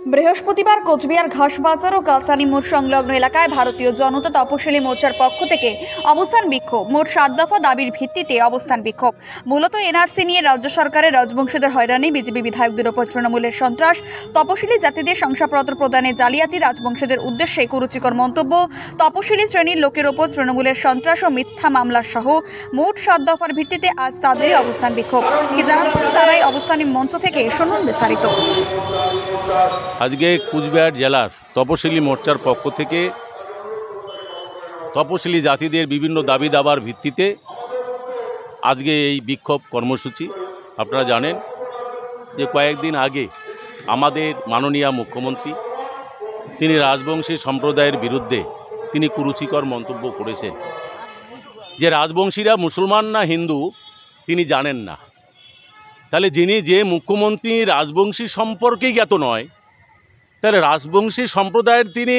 বৃহস্পতিবার কোচবিহার ঘাসবাজার ও কালচানি মোড় সংলগ্ন এলাকায় ভারতীয় জনতা তপশিলি মোর্চার পক্ষ থেকে অবস্থান বিক্ষোভ। মোট 7 দফা দাবির ভিত্তিতে অবস্থান বিক্ষোভ। মূলত এনআরসি নিয়ে রাজ্য সরকারের রাজবংশীদের হয়রানি, বিজেপি বিধায়কদের ওপর তৃণমূলের সন্ত্রাস, তপশিলি জাতিদের শংসাপত্র প্রদানে জালিয়াতি, রাজবংশীদের উদ্দেশ্যে কুরুচিকর মন্তব্য, তপশিলি শ্রেণীর লোকের ওপর তৃণমূলের সন্ত্রাস ও মিথ্যা মামলা সহ মোট 7 দফার ভিত্তিতে আজ তাদেরই অবস্থান বিক্ষোভ। কি জানাচ্ছেন তারাই অবস্থানী মঞ্চ থেকে, শুনুন বিস্তারিত। আজকে কুচবিহার জেলার তপশিলি মোর্চার পক্ষ থেকে তপশিলি জাতিদের বিভিন্ন দাবি দাবার ভিত্তিতে আজকে এই বিক্ষোভ কর্মসূচি। আপনারা জানেন যে কয়েকদিন আগে আমাদের মাননীয় মুখ্যমন্ত্রী তিনি রাজবংশী সম্প্রদায়ের বিরুদ্ধে তিনি কুরুচিকর মন্তব্য করেছেন যে রাজবংশীরা মুসলমান না হিন্দু তিনি জানেন না। তাহলে যিনি যে মুখ্যমন্ত্রী রাজবংশী সম্পর্কেই জ্ঞাত নয়, তাহলে রাজবংশী সম্প্রদায়ের তিনি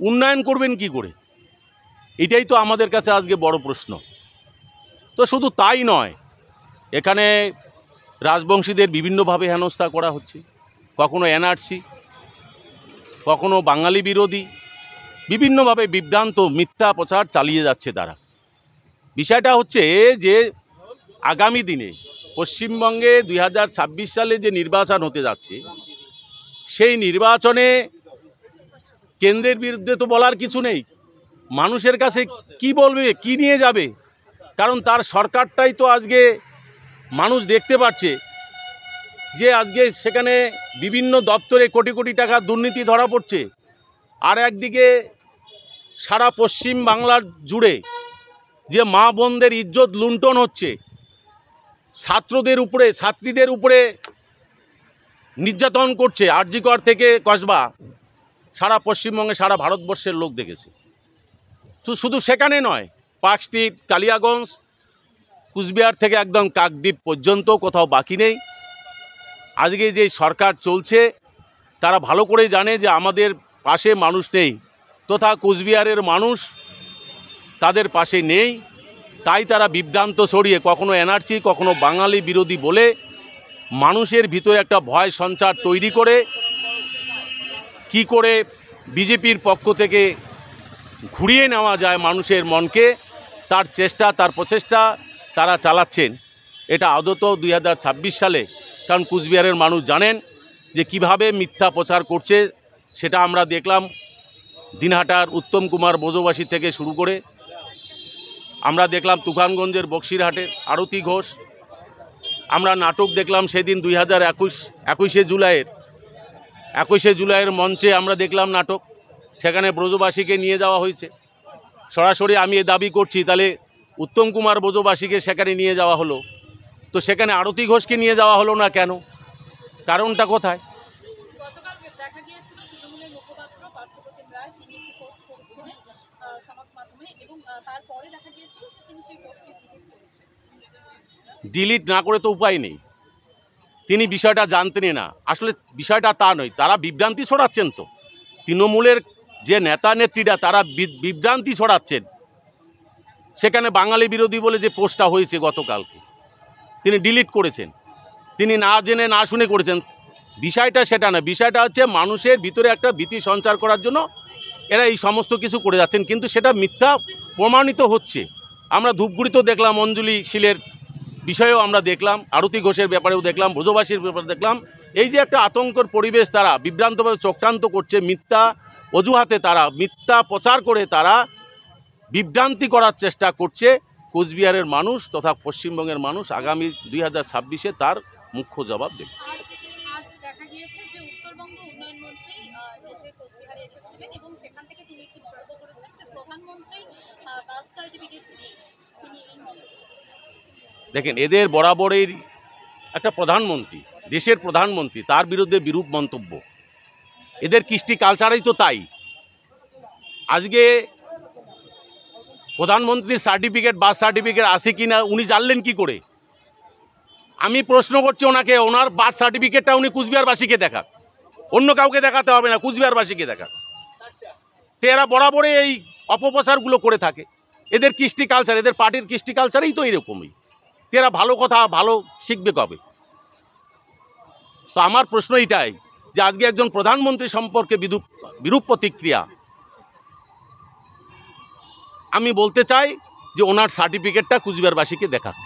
উন্নয়ন করবেন কি করে? এটাই তো আমাদের কাছে আজকে বড় প্রশ্ন। তো শুধু তাই নয়, এখানে রাজবংশীদের বিভিন্নভাবে হেনস্থা করা হচ্ছে, কখনো এনআরসি, কখনো বাঙালি বিরোধী, বিভিন্নভাবে বিভ্রান্ত মিথ্যা প্রচার চালিয়ে যাচ্ছে তারা। বিষয়টা হচ্ছে যে আগামী দিনে পশ্চিমবঙ্গে 2026 সালে যে নির্বাচন হতে যাচ্ছে, সেই নির্বাচনে কেন্দ্রের বিরুদ্ধে তো বলার কিছু নেই। মানুষের কাছে কি বলবে, কি নিয়ে যাবে? কারণ তার সরকারটাই তো আজকে মানুষ দেখতে পাচ্ছে যে আজকে সেখানে বিভিন্ন দপ্তরে কোটি কোটি টাকা দুর্নীতি ধরা পড়ছে, আর একদিকে সারা পশ্চিম বাংলার জুড়ে যে মা বোনদের ইজ্জত লুণ্ঠন হচ্ছে, ছাত্রদের উপরে ছাত্রীদের উপরে নির্যাতন করছে, আরজিকর থেকে কসবা, সারা পশ্চিমবঙ্গে সারা ভারতবর্ষের লোক দেখেছে। তো শুধু সেখানে নয়, পার্ক স্ট্রিট, কালিয়াগঞ্জ, কুচবিহার থেকে একদম কাকদ্বীপ পর্যন্ত কোথাও বাকি নেই। আজকে যে সরকার চলছে তারা ভালো করে জানে যে আমাদের পাশে মানুষ নেই, তথা কুচবিহারের মানুষ তাদের পাশে নেই। তাই তারা বিভ্রান্ত ছড়িয়ে কখনো এনআরসি, কখনো বাঙালি বিরোধী বলে মানুষের ভিতরে একটা ভয় সঞ্চার তৈরি করে কি করে বিজেপির পক্ষ থেকে ঘুরিয়ে নেওয়া যায় মানুষের মনকে, তার চেষ্টা, তার প্রচেষ্টা তারা চালাচ্ছেন। এটা আদত 2026 সালে, কারণ কুচবিহারের মানুষ জানেন যে কিভাবে মিথ্যা প্রচার করছে। সেটা আমরা দেখলাম দিনহাটার উত্তম কুমার বোঝবাসী থেকে শুরু করে, আমরা দেখলাম তুফানগঞ্জের বক্সিরহাটের আরতি ঘোষ, আমরা নাটক দেখলাম সেদিন 21শে জুলাইয়ের মঞ্চে আমরা দেখলাম নাটক, সেখানে ব্রজবাসীকে নিয়ে যাওয়া হয়েছে। সরাসরি আমি এ দাবি করছি, তাহলে উত্তম কুমার ব্রজবাসীকে সেখানে নিয়ে যাওয়া হলো, তো সেখানে আরতি ঘোষকে নিয়ে যাওয়া হলো না কেন? কারণটা কোথায়? গতকাল দেখা গিয়েছিল তৃণমূলের মুখপাত্র পার্থপ্রতিম রায় তিনি একটি পোস্ট করেছিলেন সমাজ মাধ্যমে, এবং তারপরে দেখা গিয়েছিল যে তিনি সেই পোস্টটি ডিলিট করেছেন। ডিলিট না করে তো উপায় নেই, তিনি বিষয়টা জানতেনই না। আসলে বিষয়টা তা নয়, তারা বিভ্রান্তি ছড়াচ্ছেন। তো তৃণমূলের যে নেতা নেত্রীরা তারা বিভ্রান্তি ছড়াচ্ছেন। সেখানে বাঙালি বিরোধী বলে যে পোস্টটা হয়েছে গতকালকে, তিনি ডিলিট করেছেন, তিনি না জেনে না শুনে করেছেন। বিষয়টা সেটা না, বিষয়টা হচ্ছে মানুষের ভিতরে একটা ভীতি সঞ্চার করার জন্য এরা এই সমস্ত কিছু করে যাচ্ছেন, কিন্তু সেটা মিথ্যা প্রমাণিত হচ্ছে। আমরা ধূপগুড়িতেও দেখলাম, অঞ্জলি শীলের বিষয়েও আমরা দেখলাম, আরতি ঘোষের ব্যাপারেও দেখলাম, ব্রজবাসীর ব্যাপারে দেখলাম। এই যে একটা আতঙ্কের পরিবেশ তারা বিভ্রান্তভাবে চক্রান্ত করছে, মিথ্যা অজুহাতে তারা মিথ্যা প্রচার করে তারা বিভ্রান্তি করার চেষ্টা করছে। কোচবিহারের মানুষ তথা পশ্চিমবঙ্গের মানুষ আগামী 2026-এ তার মুখ্য জবাব দেবে। আজ দেখা গিয়েছে যে উত্তরবঙ্গ উন্নয়ন মন্ত্রী নিজে কোচবিহারে এসেছিলেন এবং সেখান থেকে তিনি একটি মন্তব্য করেছেন যে প্রধানমন্ত্রী বার্থ সার্টিফিকেট নেই, তিনি এই মন্তব্য করেছেন। দেখেন, এদের বরাবরই একটা প্রধানমন্ত্রী, দেশের প্রধানমন্ত্রী, তার বিরুদ্ধে বিরূপ মন্তব্য, এদের কৃষ্টি কালচারেই তো তাই। আজকে প্রধানমন্ত্রীর সার্টিফিকেট, বার্থ সার্টিফিকেট আছে কি না উনি জানলেন কি করে? আমি প্রশ্ন করছি ওনাকে, ওনার বার্থ সার্টিফিকেটটা উনি কুচবিহারবাসীকে দেখাক, অন্য কাউকে দেখাতে হবে না, কুচবিহারবাসীকে দেখাক। তো এরা বরাবরই এই অপপ্রচারগুলো করে থাকে। এদের কৃষ্টি কালচার, এদের পার্টির কৃষ্টি কালচারেই তো এইরকমই। এরা ভালো কথা ভালো শিখবে কবে? তো আমার প্রশ্ন এটাই যে আজকে একজন প্রধানমন্ত্রী সম্পর্কে বিরূপ প্রতিক্রিয়া। আমি বলতে চাই যে ওনার সার্টিফিকেটটা কুচবিহারবাসীকে দেখাক।